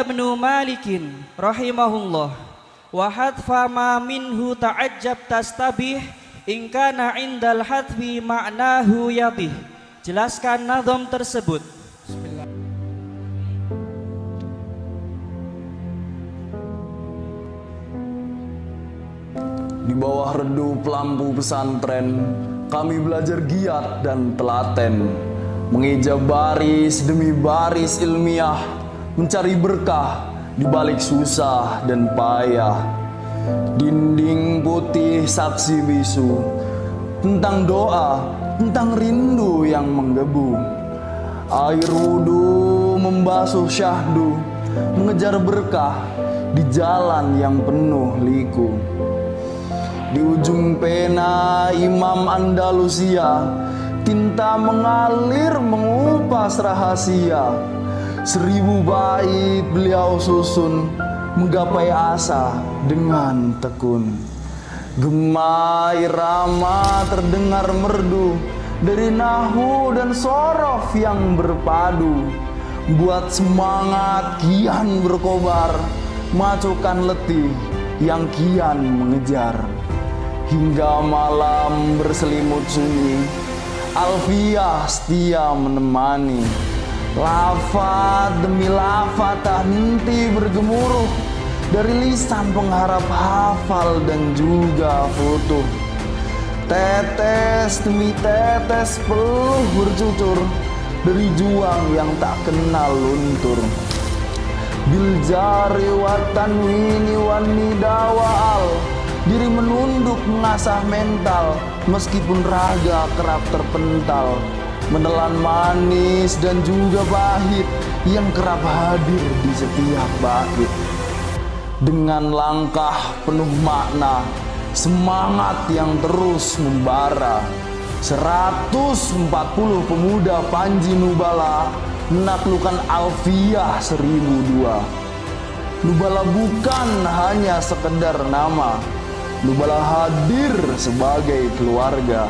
Qala ibnu Malikin rahimahullah wa hadfa ma minhu ta'ajjab tastabih in kana indal hadfi ma'nahu yadih. Jelaskan nazam tersebut. Di bawah redup lampu pesantren, kami belajar giat dan telaten, mengijab baris demi baris ilmiah, mencari berkah di balik susah dan payah. Dinding putih saksi bisu tentang doa, tentang rindu yang menggebu. Air wudu membasuh syahdu, mengejar berkah di jalan yang penuh liku. Di ujung pena Imam Andalusia, tinta mengalir mengupas rahasia. 1000 bait beliau susun, menggapai asa dengan tekun. Gema irama terdengar merdu dari nahu dan sorof yang berpadu. Buat semangat kian berkobar, macukan letih yang kian mengejar. Hingga malam berselimut sunyi, Alfiyah setia menemani. Lafaz demi lafaz tak henti bergemuruh dari lisan pengharap hafal dan juga futuh. Tetes demi tetes peluh bercucur dari juang yang tak kenal luntur. Bil jari wa tanwini wan nidawal, diri menunduk mengasah mental, meskipun raga kerap terpental. Menelan manis dan juga pahit yang kerap hadir di setiap bait. Dengan langkah penuh makna, semangat yang terus membara, 140 pemuda Panji Nubala menaklukkan Alfiyah 1002. Nubala bukan hanya sekedar nama, Nubala hadir sebagai keluarga.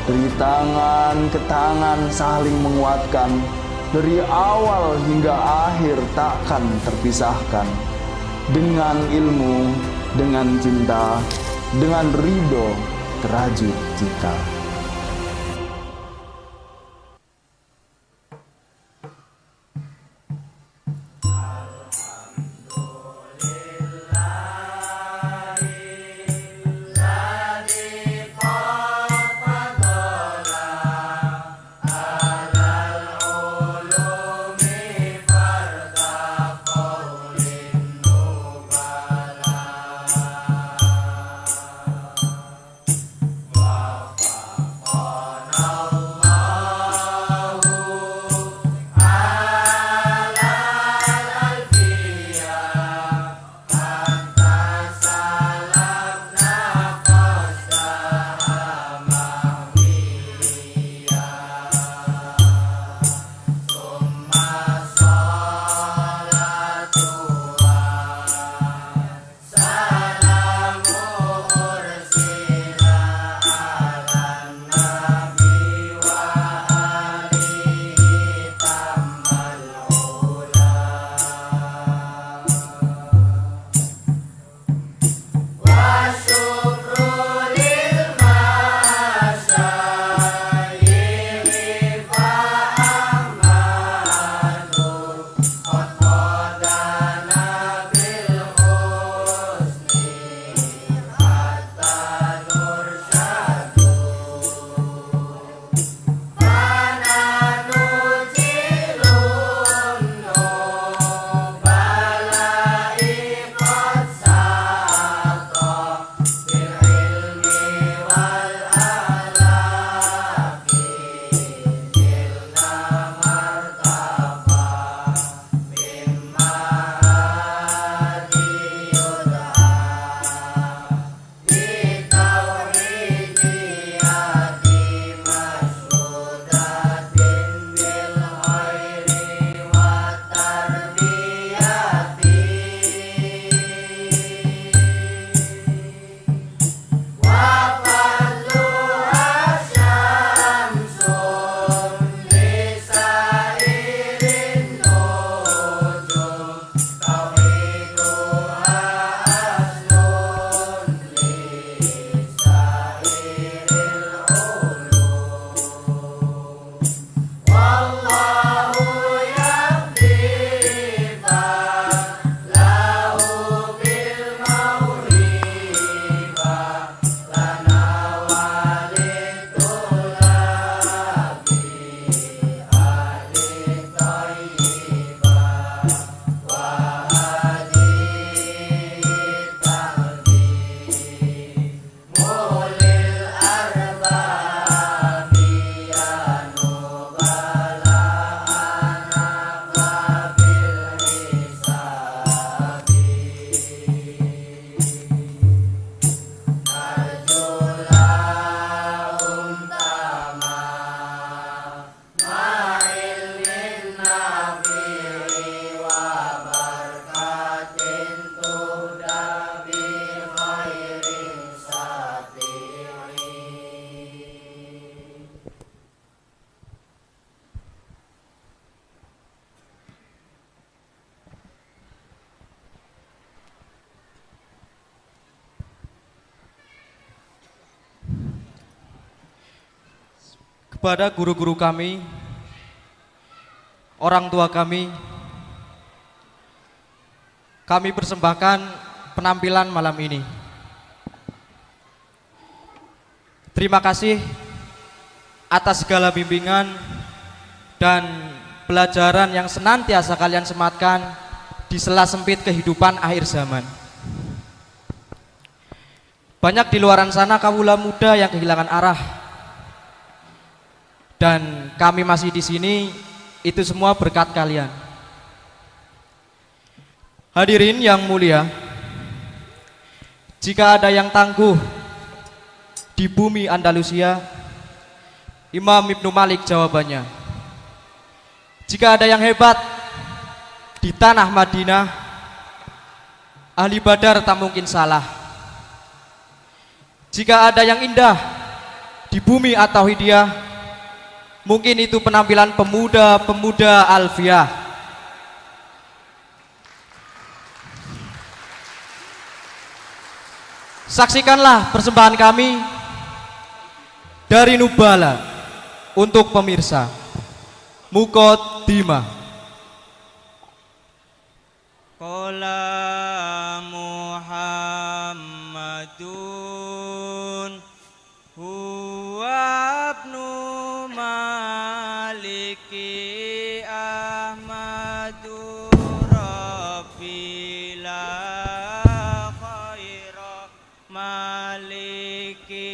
Dari tangan ke tangan saling menguatkan, dari awal hingga akhir takkan terpisahkan. Dengan ilmu, dengan cinta, dengan ridho terajut cita. kepada guru-guru kami, orang tua kami persembahkan penampilan malam ini. Terima kasih atas segala bimbingan dan pelajaran yang senantiasa kalian sematkan di sela sempit kehidupan akhir zaman. Banyak di luaran sana kawula muda yang kehilangan arah, dan kami masih di sini, itu semua berkat kalian. Hadirin yang mulia, jika ada yang tangguh di bumi Andalusia, Imam Ibnu Malik jawabannya. Jika ada yang hebat di tanah Madinah, ahli Badar tak mungkin salah. Jika ada yang indah di bumi At-Tauhidiyah, mungkin itu penampilan pemuda-pemuda Alfiyah. Saksikanlah persembahan kami dari Nubala untuk pemirsa. Muqaddimah. Qala Muhammadun huwa ibnu Maliki Ahmadu Rabbila khaira maliki.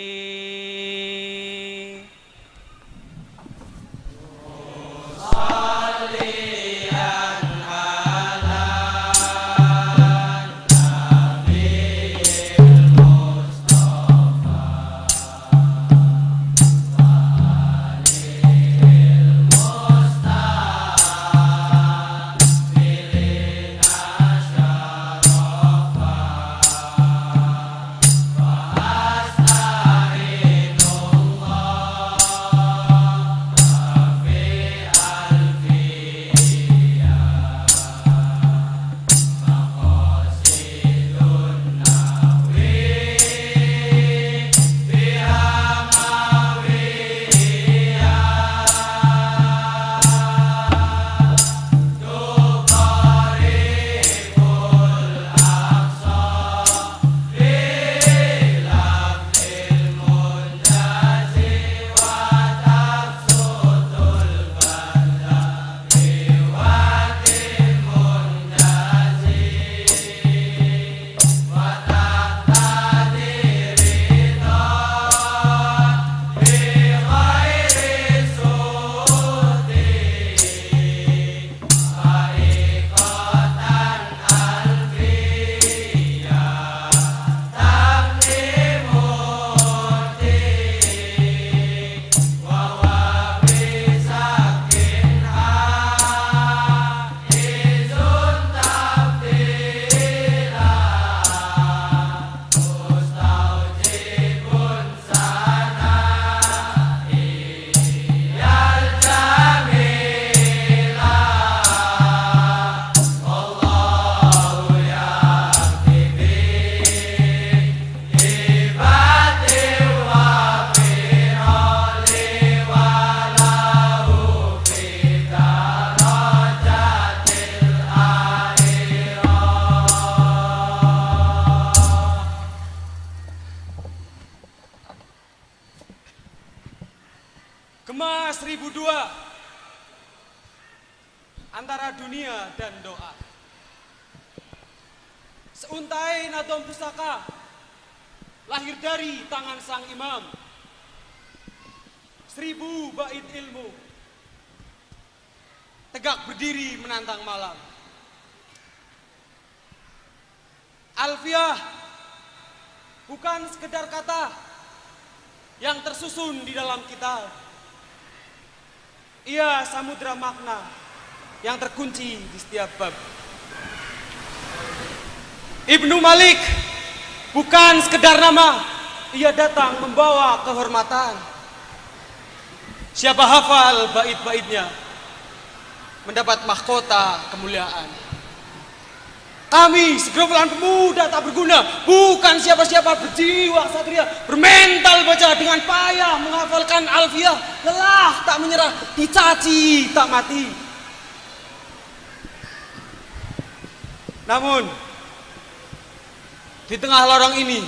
Gema 1002 antara dunia dan doa. Seuntai nadom pusaka lahir dari tangan sang imam. 1000 bait ilmu tegak berdiri menantang malam. Alfiyah bukan sekedar kata yang tersusun di dalam kitab. Ia samudra makna yang terkunci di setiap bab. Ibnu Malik bukan sekedar nama, ia datang membawa kehormatan. Siapa hafal bait-baitnya mendapat mahkota kemuliaan. Kami segerombolan pemuda tak berguna, bukan siapa-siapa, berjiwa satria, bermental baja, dengan payah menghafalkan alfiah, lelah tak menyerah, dicaci tak mati. Namun di tengah lorong ini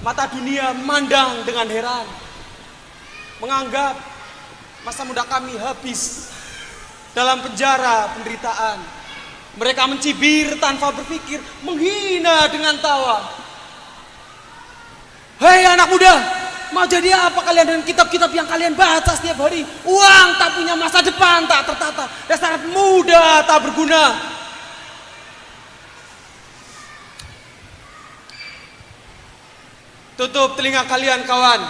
mata dunia memandang dengan heran, menganggap masa muda kami habis dalam penjara penderitaan. Mereka mencibir tanpa berpikir, menghina dengan tawa. Hei anak muda, mau jadi apa kalian dengan kitab-kitab yang kalian baca setiap hari? Uang tak punya masa depan, tak tertata, dasar muda tak berguna. Tutup telinga kalian kawan,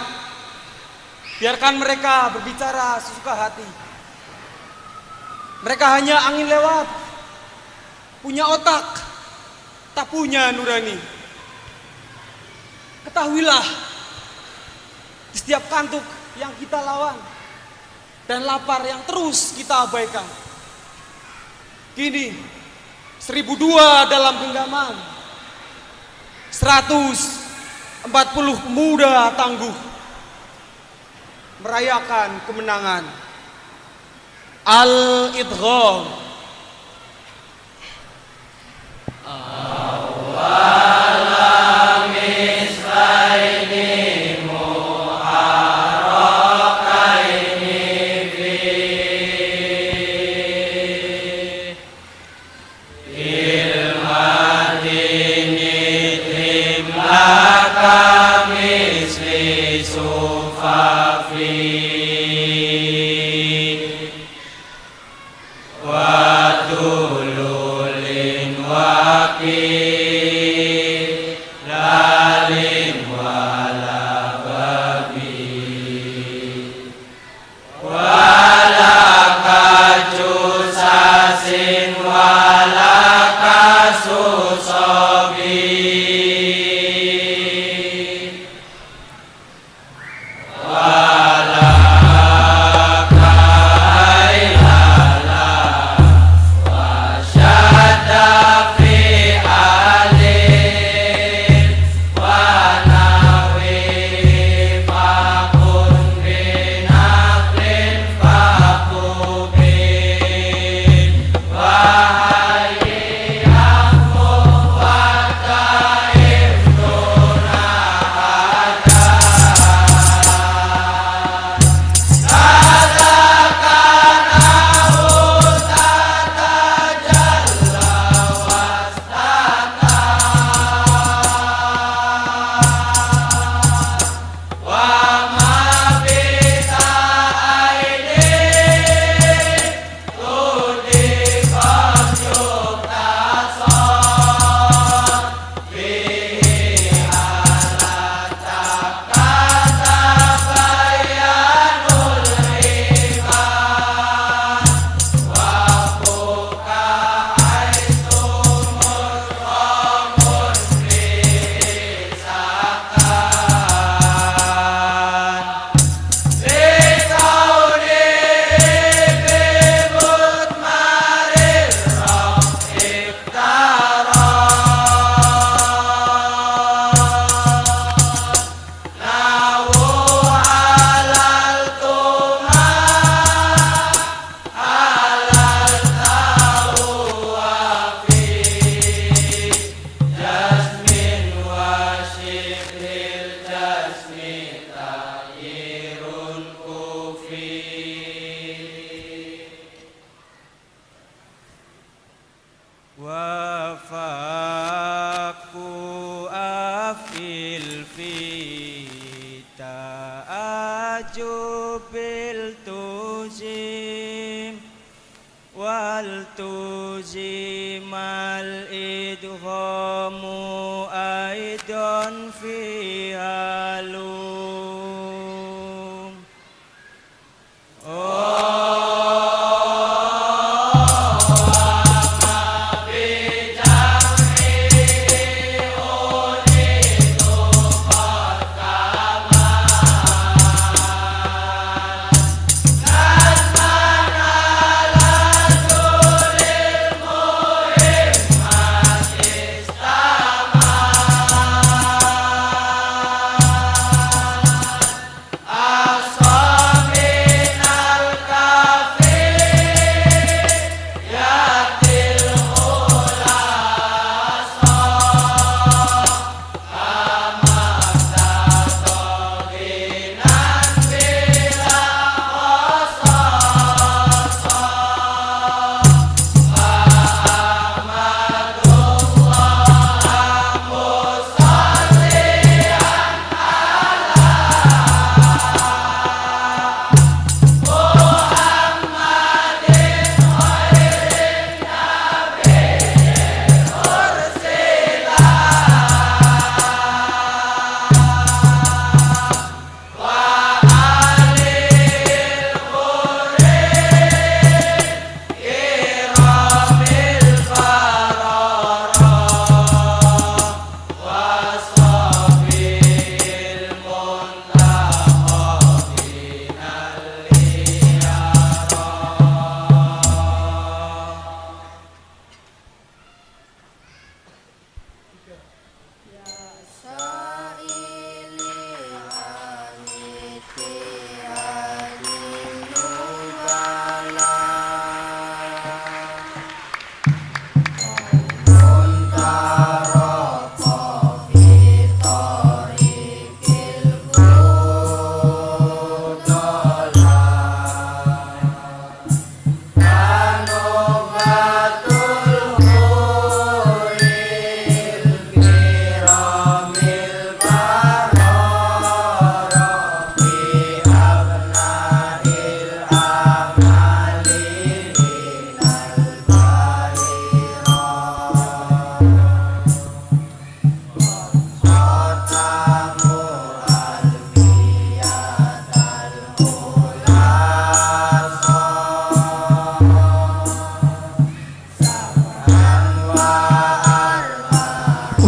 biarkan mereka berbicara sesuka hati. Mereka hanya angin lewat, punya otak, tak punya nurani. Ketahuilah, di setiap kantuk yang kita lawan dan lapar yang terus kita abaikan, kini 1002 dalam genggaman, 140 pemuda tangguh merayakan kemenangan Al-Idgham.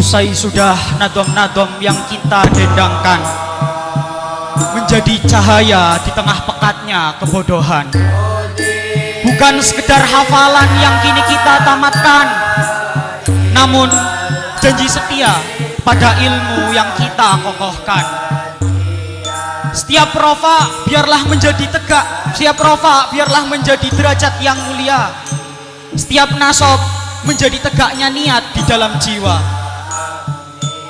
Usai sudah nadom-nadom yang kita dendangkan menjadi cahaya di tengah pekatnya kebodohan. Bukan sekedar hafalan yang kini kita tamatkan, namun janji setia pada ilmu yang kita kokohkan. Setiap rofa biarlah menjadi tegak, setiap rofa biarlah menjadi derajat yang mulia, setiap nasob menjadi tegaknya niat di dalam jiwa.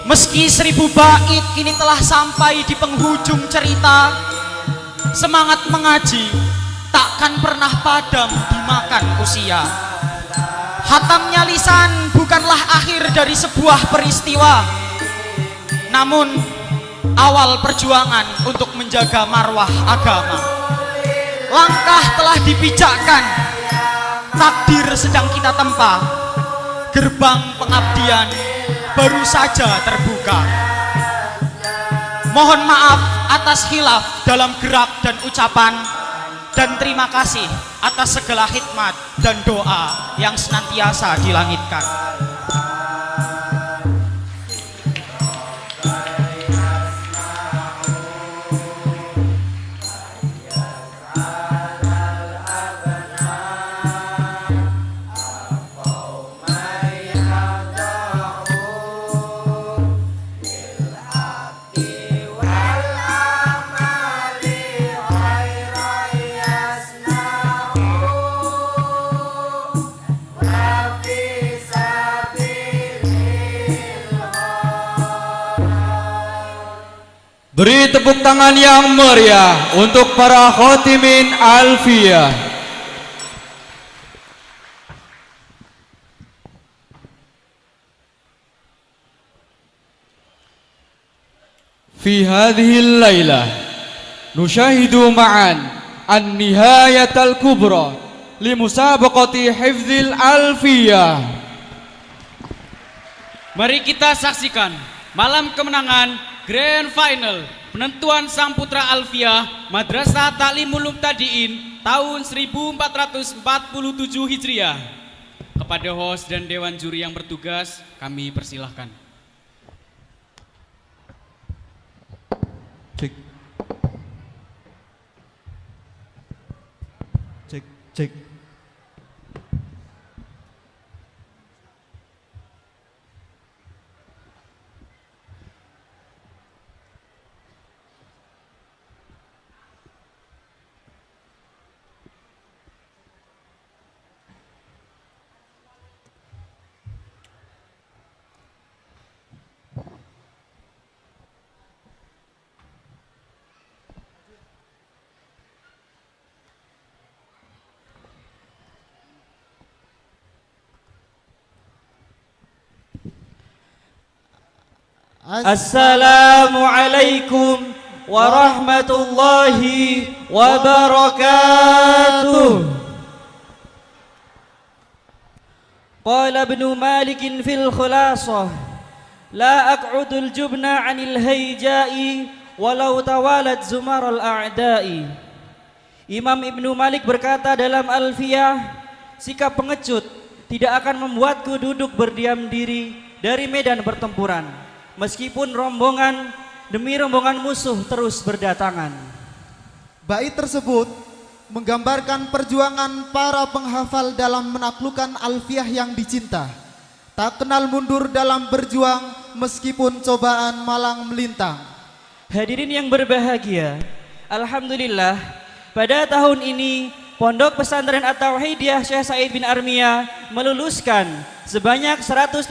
Meski 1000 bait kini telah sampai di penghujung cerita, semangat mengaji takkan pernah padam dimakan usia. Hatamnya lisan bukanlah akhir dari sebuah peristiwa, namun awal perjuangan untuk menjaga marwah agama. Langkah telah dipijakkan, takdir sedang kita tempa, gerbang pengabdian baru saja terbuka. Mohon maaf atas khilaf dalam gerak dan ucapan, dan terima kasih atas segala hikmat dan doa yang senantiasa dilangitkan. Beri tepuk tangan yang meriah untuk para khotimin Alfiyah. Fi hadhihi al-lailah nushahidu ma'an an-nihayatal kubra li musabaqati hifdzil Alfiyah. Mari kita saksikan malam kemenangan Grand Final penentuan sang putra Alfiyah Madrasah Taklimul Mubtadiin tahun 1447 Hijriah. Kepada host dan dewan juri yang bertugas, kami persilahkan. Cek. Cek, cek. Assalamualaikum warahmatullahi wabarakatuh. Qala Ibnu Malik fil Khulasah, la aq'udul jubna 'anil hayja'i walau tawalat zumaral a'da'i. Imam Ibnu Malik berkata dalam Alfiyah, sikap pengecut tidak akan membuatku duduk berdiam diri dari medan pertempuran, meskipun rombongan demi rombongan musuh terus berdatangan. Bait tersebut menggambarkan perjuangan para penghafal dalam menaklukkan Alfiyah yang dicinta. Tak kenal mundur dalam berjuang meskipun cobaan malang melintang. Hadirin yang berbahagia, alhamdulillah pada tahun ini Pondok Pesantren At-Tauhidiyah Syekh Said bin Armiyah meluluskan sebanyak 134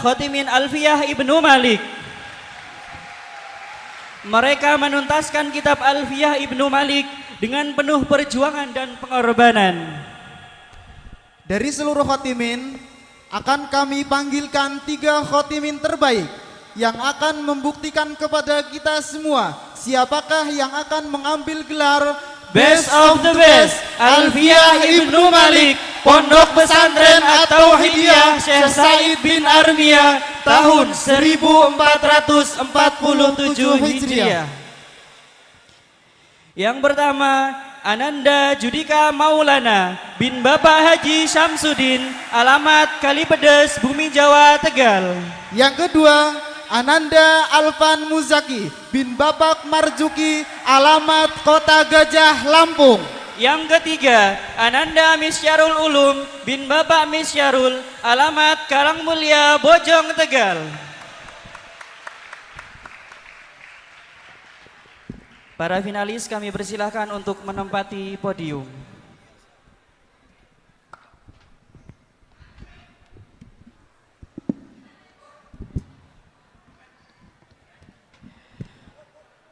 khotimin Alfiyah Ibnu Malik. Mereka menuntaskan kitab Alfiyah Ibnu Malik dengan penuh perjuangan dan pengorbanan. Dari seluruh khotimin akan kami panggilkan 3 khotimin terbaik yang akan membuktikan kepada kita semua siapakah yang akan mengambil gelar Best of the Best Alfiyah Ibnu Malik Pondok Pesantren At-Tauhidiyah Syekh Said bin Armiyah tahun 1447 Hijriah. Yang pertama Ananda Judika Maulana bin Bapak Haji Syamsuddin, alamat Kalipedes, Bumi Jawa, Tegal. Yang kedua, Ananda Alfan Muzaki bin Bapak Marjuki, alamat Kota Gajah, Lampung. Yang ketiga, Ananda Misyarul Ulum bin Bapak Misyarul, alamat Karangmulia, Bojong, Tegal. Para finalis kami persilahkan untuk menempati podium.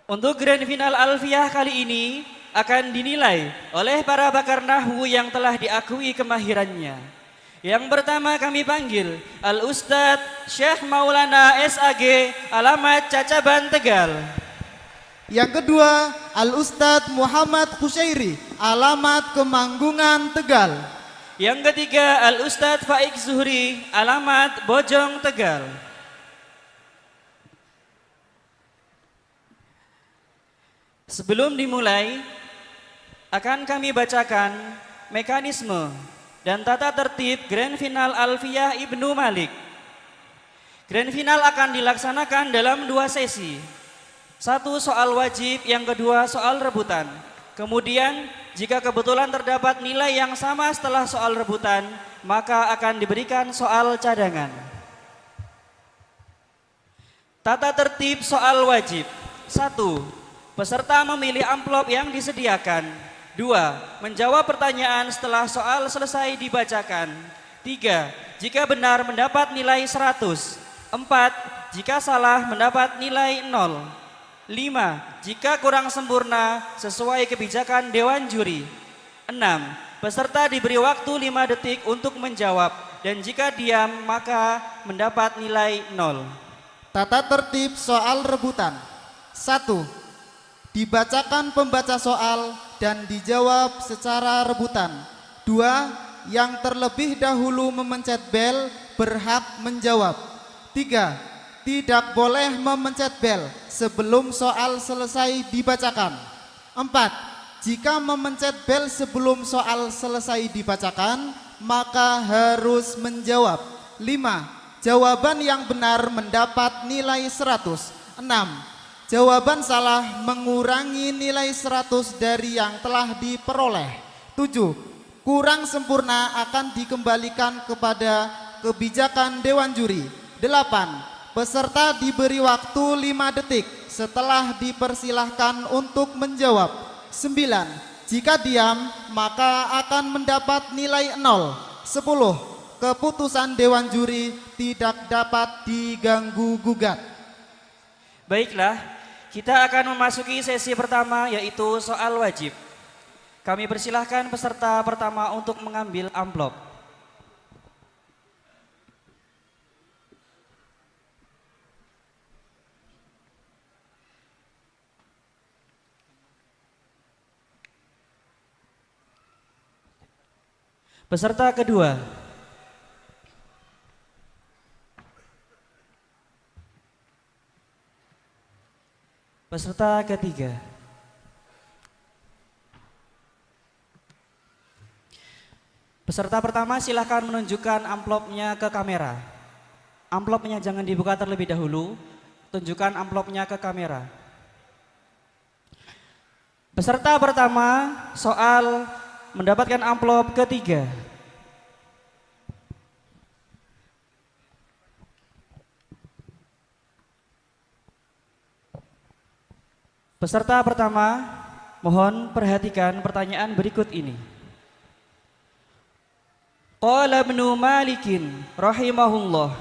Untuk grand final Alfiyah kali ini akan dinilai oleh para pakar nahwu yang telah diakui kemahirannya. Yang pertama kami panggil Al-Ustadz Syekh Maulana SAG, alamat Cacaban, Tegal. Yang kedua, Al-Ustadz Muhammad Khusyairi, alamat Kemanggungan, Tegal. Yang ketiga, Al-Ustadz Faik Zuhri, alamat Bojong, Tegal. Sebelum dimulai, akan kami bacakan mekanisme dan tata tertib Grand Final Alfiyah Ibnu Malik. Grand Final akan dilaksanakan dalam 2 sesi. 1 soal wajib, yang kedua soal rebutan. Kemudian jika kebetulan terdapat nilai yang sama setelah soal rebutan, maka akan diberikan soal cadangan. Tata tertib soal wajib. 1. Peserta memilih amplop yang disediakan. 2. Menjawab pertanyaan setelah soal selesai dibacakan. 3. Jika benar mendapat nilai 100. 4. Jika salah mendapat nilai 0. 5. Jika kurang sempurna sesuai kebijakan Dewan Juri. 6. Peserta diberi waktu 5 detik untuk menjawab, dan jika diam maka mendapat nilai 0. Tata tertib soal rebutan. 1. Dibacakan pembaca soal dan dijawab secara rebutan. 2. Yang terlebih dahulu memencet bel berhak menjawab. 3. Tidak boleh memencet bel sebelum soal selesai dibacakan. 4. Jika memencet bel sebelum soal selesai dibacakan, maka harus menjawab. 5. Jawaban yang benar mendapat nilai 100. 6. Jawaban salah mengurangi nilai 100 dari yang telah diperoleh. 7. Kurang sempurna akan dikembalikan kepada kebijakan Dewan Juri. 8. Peserta diberi waktu 5 detik setelah dipersilahkan untuk menjawab. 9. Jika diam maka akan mendapat nilai 0. 10. Keputusan Dewan Juri tidak dapat diganggu gugat. Baiklah, kita akan memasuki sesi pertama, yaitu soal wajib. Kami persilahkan peserta pertama untuk mengambil amplop. Peserta kedua. Peserta ketiga. Peserta pertama silakan menunjukkan amplopnya ke kamera. Amplopnya jangan dibuka terlebih dahulu, tunjukkan amplopnya ke kamera. Peserta pertama soal mendapatkan amplop ketiga. Peserta pertama, mohon perhatikan pertanyaan berikut ini. Qala Ibnu Malikin rahimahullah,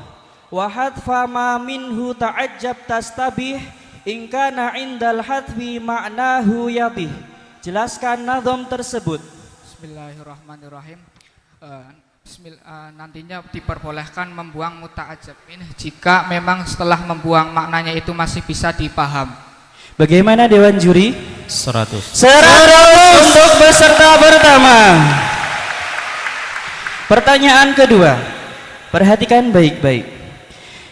wa hadfa ma minhu ta'ajjab tastabih in kana indal hadfi ma'nahu yatih. Jelaskan nazam tersebut. Bismillahirrahmanirrahim. Nantinya diperbolehkan membuang muta'ajjab ini jika memang setelah membuang maknanya itu masih bisa dipaham. Bagaimana Dewan Juri? 100. 100 untuk peserta pertama. Pertanyaan kedua, perhatikan baik-baik.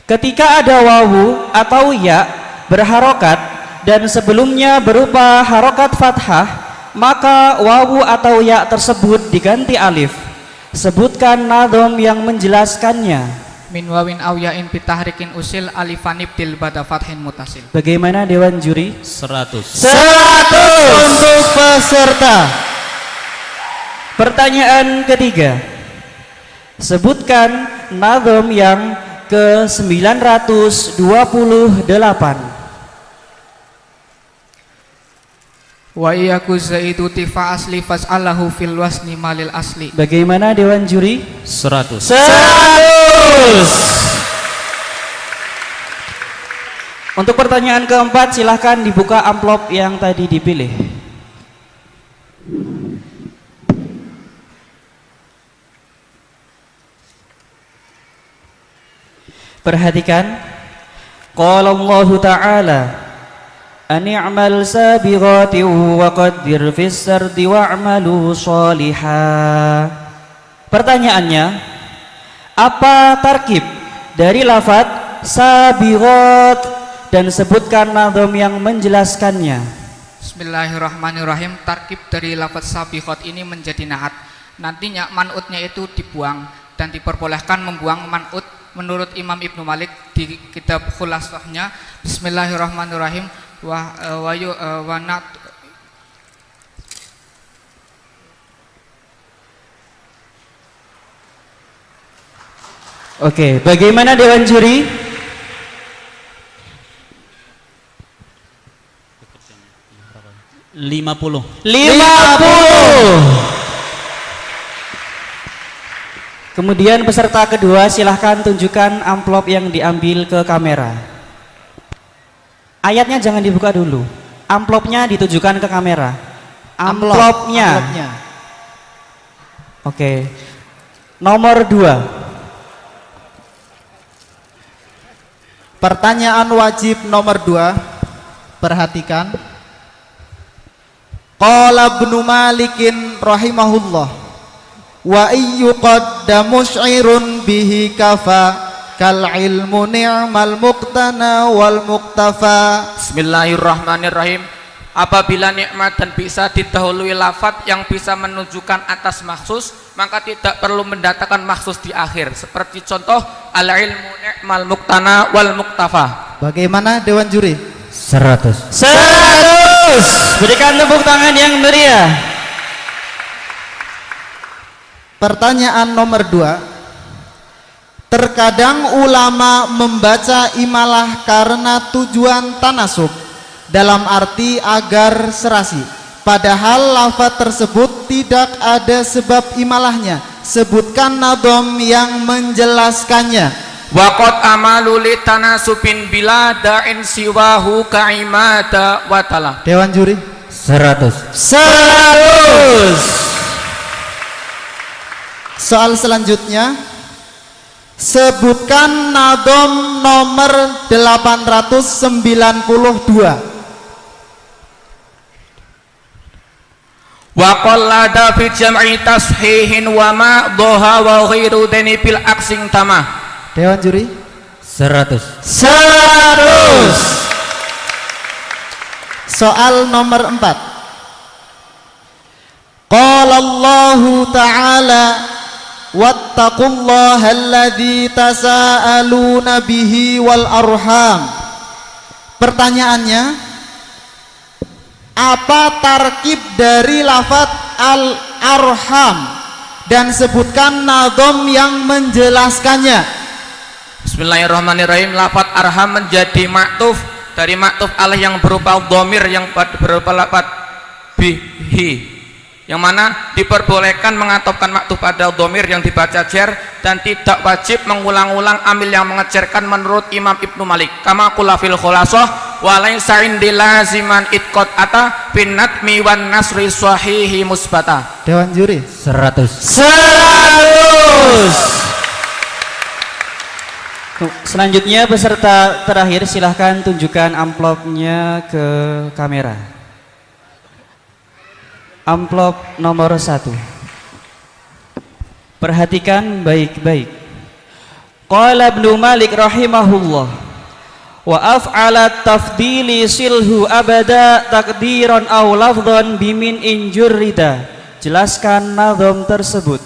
Ketika ada wawu atau ya berharokat dan sebelumnya berupa harokat fathah, maka wawu atau ya tersebut diganti alif. Sebutkan nadhom yang menjelaskannya. Min wawin aw ya'in bitahrikin usil alifanib til bada fathin mutasil. Bagaimana Dewan Juri? 100. 100 untuk peserta. Pertanyaan ketiga. Sebutkan nadhom yang ke-928. Wa iyaku zaidu tifa asli fas'alahu fil wasni malil asli. Bagaimana Dewan Juri? 100. 100. Untuk pertanyaan keempat, silahkan dibuka amplop yang tadi dipilih. Perhatikan. Qala Allah Ta'ala, Ani'mal sabighati wa qaddir fis sardi wa'malu sholiha. Pertanyaannya, apa tarkib dari lafaz sabighat dan sebutkan nadhom yang menjelaskannya. Bismillahirrahmanirrahim. Tarkib dari lafaz sabighat ini menjadi naat. Nantinya man'utnya itu dibuang dan diperbolehkan membuang man'ut menurut Imam Ibnu Malik di kitab Khulasahnya. Bismillahirrahmanirrahim. Oke, bagaimana Dewan Juri? 50. Kemudian peserta kedua silahkan tunjukkan amplop yang diambil ke kamera. Ayatnya jangan dibuka dulu. Amplopnya ditujukan ke kamera. Amplopnya. Oke. Nomor 2. Pertanyaan wajib nomor 2. Perhatikan. Qala Ibnu Malikin rahimahullah, wa iyyuqaddamu sy'irun bihi kafa kal ilmu ni'mal muqtana wal muqtafa. Bismillahirrahmanirrahim. Apabila nikmat dan bisa didahului lafaz yang bisa menunjukkan atas maksus, maka tidak perlu mendatangkan maksus di akhir. Seperti contoh al ilmu ni'mal muqtana wal muqtafa. Bagaimana Dewan Juri? 100. Berikan tepuk tangan yang meriah. Pertanyaan nomor 2. Terkadang ulama membaca imalah karena tujuan tanasub, dalam arti agar serasi. Padahal lafaz tersebut tidak ada sebab imalahnya. Sebutkan nadhom yang menjelaskannya. Waqad amalu li tanasubin bila da'in siwahu ka'imada watala. Dewan Juri 100. Soal selanjutnya, sebutkan nadhom nomor 892. Wa qallada fi jam'i tashihin wa ma dhaha wa ghairu dani fil aksing tamah. Dewan Juri 100. Soal nomor 4. Qala Allahu Ta'ala, wattaqullaha alladzi tasaaluna bihi wal arham. Pertanyaannya, apa tarkib dari lafaz al arham dan sebutkan nadhom yang menjelaskannya. Bismillahirrahmanirrahim. Lafaz arham menjadi maktuf dari maktuf alaih yang berupa dhamir yang berupa lafaz bihi, yang mana diperbolehkan mengatofkan maktuf pada dhamir yang dibaca jar dan tidak wajib mengulang-ulang amil yang mengejarkan menurut Imam Ibnu Malik. Kama qula fil khulasah wa laysa indi laziman itqad ata bin natmi wan nasri sahihi musbata. Dewan Juri 100. Selanjutnya peserta terakhir silahkan tunjukkan amplopnya ke kamera. Amplop nomor 1. Perhatikan baik-baik. Qala Ibnu Malik rahimahullah, wa af'ala tafdili silhu abada takdiran aw lafdhan bimin injurrida. Jelaskan nazam tersebut.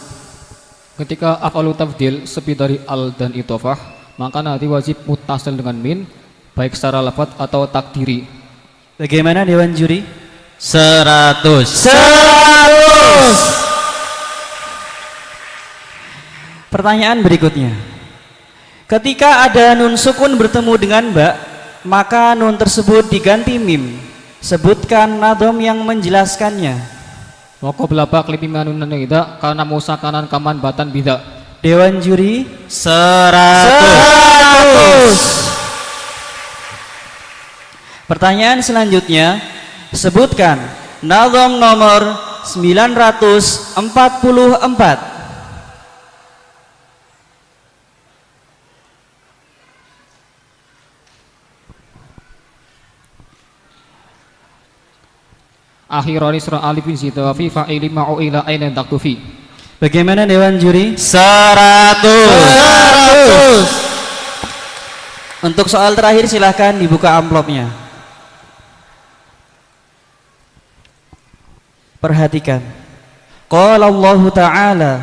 Ketika af'alu tafdil sepi dari al dan idhofah, maka nanti wajib muttasil dengan min, baik secara lafaz atau takdiri. Bagaimana Dewan Juri? 100. Pertanyaan berikutnya. Ketika ada nun sukun bertemu dengan ba, maka nun tersebut diganti mim. Sebutkan nazam yang menjelaskannya. Wa qabla baqli bimanun nida kana musakanan kaman batan bida. Dewan Juri 100. Pertanyaan selanjutnya, sebutkan nazam nomor 944. Akhirani surah alifin zida fi fa'ili ma'u ila aina taktufi. Bagaimana Dewan Juri? 100. Untuk soal terakhir silahkan dibuka amplopnya. Perhatikan. Qala Allah Ta'ala,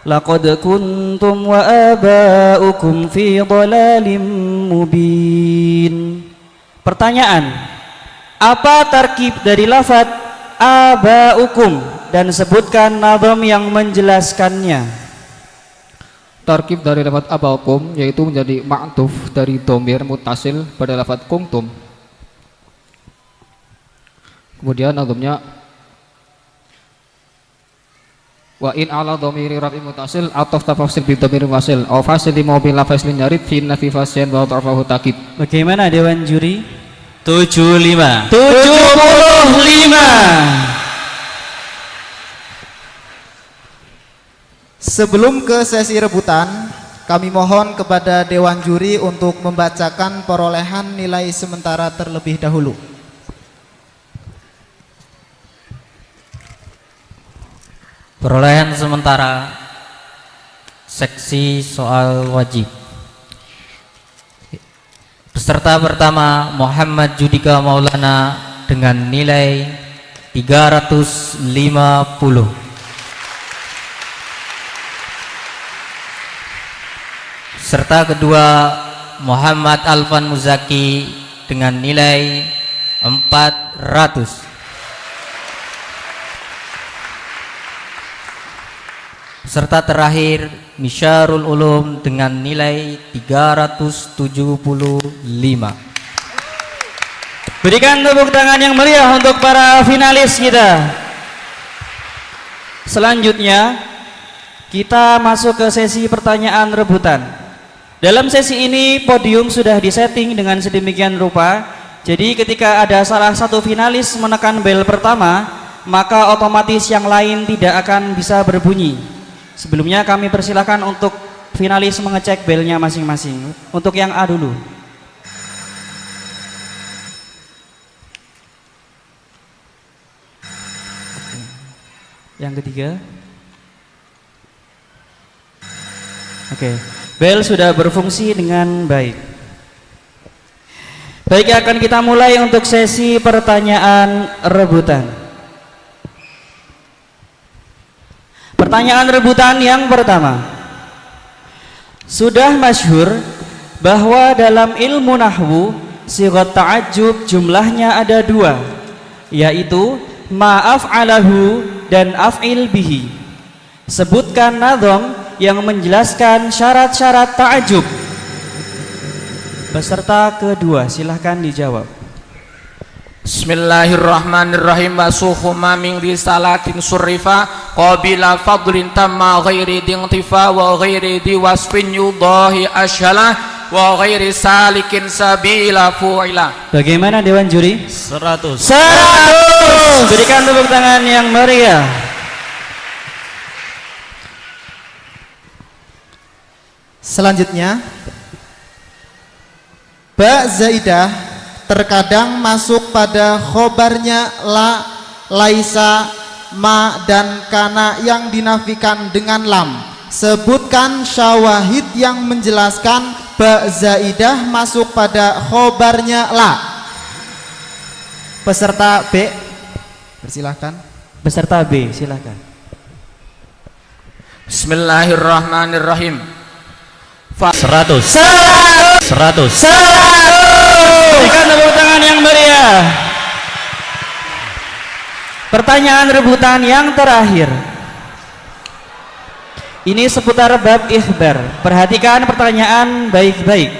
laqad kuntum wa aba'ukum fi dhalalim mubin. Pertanyaan, apa tarkib dari lafaz aba'ukum dan sebutkan nazam yang menjelaskannya. Tarkib dari lafaz aba'ukum yaitu menjadi ma'tuf dari dhamir muttasil pada lafaz kuntum. Kemudian nazamnya wa in ala dhamiri raf'i muttasil atau tafsil bi dhamir wasil aw fasil li mobil lafazin yarid fi nafi fasyan wa ta'fahu takid. Bagaimana Dewan Juri? 75. Sebelum ke sesi rebutan, kami mohon kepada Dewan Juri untuk membacakan perolehan nilai sementara terlebih dahulu. Perolehan sementara seksi soal wajib. Peserta pertama Muhammad Judika Maulana dengan nilai 350. Peserta kedua Muhammad Alfan Muzaki dengan nilai 400. Peserta terakhir Misyarul Ulum dengan nilai 375. Berikan tepuk tangan yang meriah untuk para finalis kita. Selanjutnya kita masuk ke sesi pertanyaan rebutan. Dalam sesi ini podium sudah disetting dengan sedemikian rupa. Jadi ketika ada salah satu finalis menekan bel pertama, maka otomatis yang lain tidak akan bisa berbunyi. Sebelumnya kami persilahkan untuk finalis mengecek belnya masing-masing. Untuk yang A dulu. Yang ketiga. Oke, bel sudah berfungsi dengan baik. Baik, akan kita mulai untuk sesi pertanyaan rebutan. Pertanyaan rebutan yang pertama. Sudah masyhur bahwa dalam ilmu nahwu sighat ta'ajjub jumlahnya ada dua, yaitu ma'af'alahu dan af'il bihi. Sebutkan nazam yang menjelaskan syarat-syarat ta'ajjub. Peserta kedua silahkan dijawab. Bismillahirrahmanirrahim. Wasuhuma min risalatin surrifa qabila fadlin tamma ghairi dintifa wa ghairi diwasfin yudahi ashala wa ghairi salikin sabila fu'ila. Bagaimana Dewan Juri? 100. 100. Berikan tepuk tangan yang meriah. Selanjutnya, ba zaidah terkadang masuk pada khobarnya la, laisa, ma, dan kana yang dinafikan dengan lam. Sebutkan syawahid yang menjelaskan ba zaidah masuk pada khobarnya la. Peserta B, persilahkan. Peserta B, silakan. Bismillahirrahmanirrahim. 100. Berikan tepuk tangan yang meriah. Pertanyaan rebutan yang terakhir. Ini seputar bab ikhbar. Perhatikan pertanyaan baik-baik.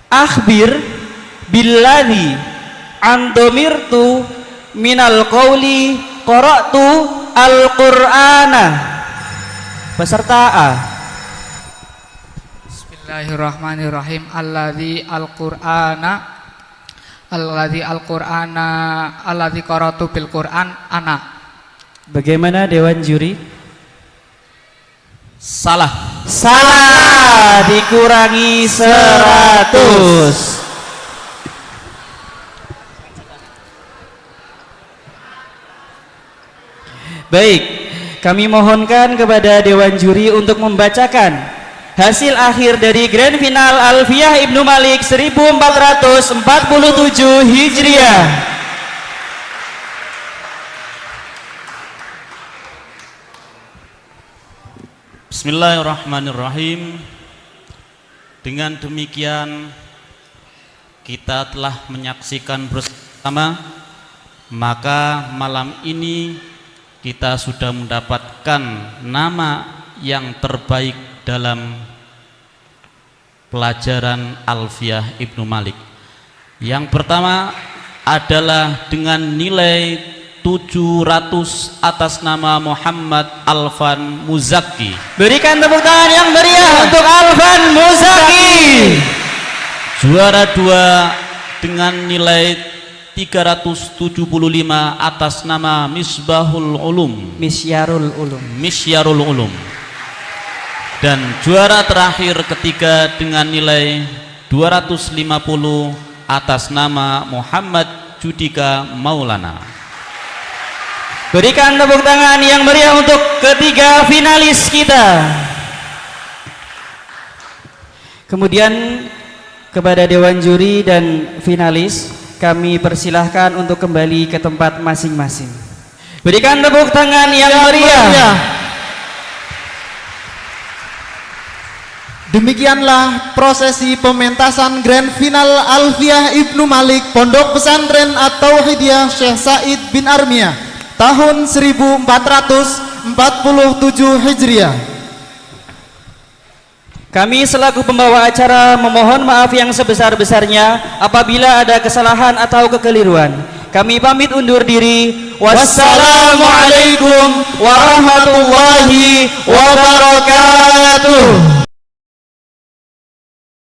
Akhbir billadzi andomirtu minal qawli qara'tu al-Qur'ana. Peserta A. Bismillahirrahmanirrahim. Alladzi al-Qur'ana alladzi qara'tu bil Qur'an ana. Bagaimana Dewan Juri? Salah. Salah, dikurangi 100. Baik, kami mohonkan kepada Dewan Juri untuk membacakan hasil akhir dari Grand Final Alfiyah Ibnu Malik 1447 Hijriah. Bismillahirrahmanirrahim. Dengan demikian kita telah menyaksikan bersama, maka malam ini kita sudah mendapatkan nama yang terbaik dalam pelajaran Alfiyah Ibnu Malik. Yang pertama adalah dengan nilai 700 atas nama Muhammad Alfan Muzaki. Berikan tepuk tangan yang meriah untuk Alfan Muzaki. Juara 2 dengan nilai 375 atas nama Misbahul Ulum. Misyarul Ulum. Dan juara terakhir ketiga dengan nilai 250 atas nama Muhammad Judika Maulana. Berikan tepuk tangan yang meriah untuk ketiga finalis kita. Kemudian kepada Dewan Juri dan finalis kami persilahkan untuk kembali ke tempat masing-masing. Berikan tepuk tangan yang meriah. Demikianlah prosesi pementasan Grand Final Alfiyah Ibnu Malik Pondok Pesantren At-Tauhidiyah Syekh Said bin Armiyah tahun 1447 Hijriah. Kami selaku pembawa acara memohon maaf yang sebesar-besarnya apabila ada kesalahan atau kekeliruan. Kami pamit undur diri. Wassalamualaikum warahmatullahi wabarakatuh.